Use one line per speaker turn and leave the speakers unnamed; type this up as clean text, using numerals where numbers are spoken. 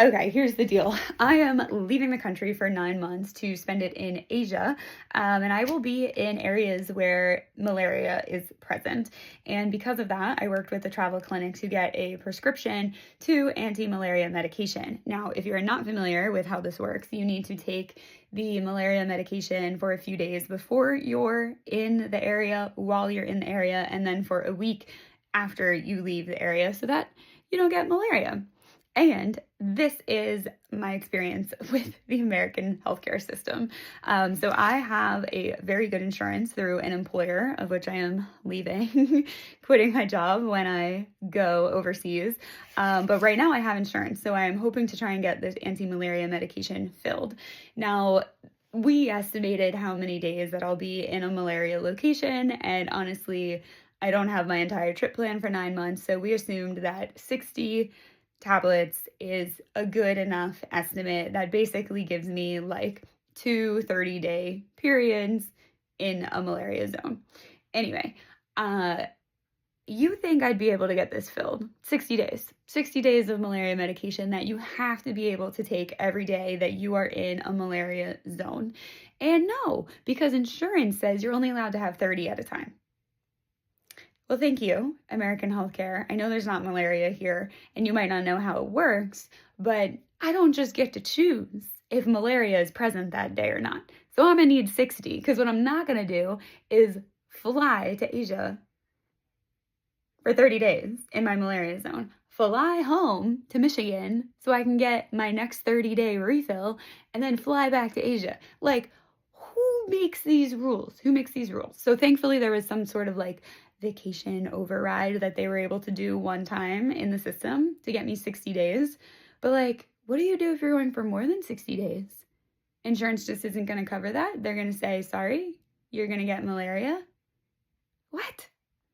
Okay, here's the deal. I am leaving the country for 9 months to spend it in Asia, and I will be in areas where malaria is present. And because of that, I worked with a travel clinic to get a prescription to anti-malaria medication. Now, if you're not familiar with how this works, you need to take the malaria medication for a few days before you're in the area, while you're in the area, and then for a week after you leave the area so that you don't get malaria. And this is my experience with the American healthcare system. So I have a very good insurance through an employer of which I am leaving, quitting my job when I go overseas. But right now I have insurance, so I'm hoping to try and get this anti-malaria medication filled. Now, we estimated how many days that I'll be in a malaria location, and honestly, I don't have my entire trip planned for 9 months, so we assumed that 60 tablets is a good enough estimate that basically gives me like 2 30-day periods in a malaria zone. Anyway, you think I'd be able to get this filled? 60 days. 60 days of malaria medication that you have to be able to take every day that you are in a malaria zone. And no, because insurance says you're only allowed to have 30 at a time. Well, thank you, American healthcare. I know there's not malaria here, and you might not know how it works, but I don't just get to choose if malaria is present that day or not. So I'm gonna need 60, because what I'm not gonna do is fly to Asia for 30 days in my malaria zone, fly home to Michigan so I can get my next 30-day refill, and then fly back to Asia. Like, who makes these rules? Who makes these rules? So thankfully there was some sort of like vacation override that they were able to do one time in the system to get me 60 days. But like, what do you do if you're going for more than 60 days? Insurance just isn't going to cover that. They're going to say, sorry, you're going to get malaria. What?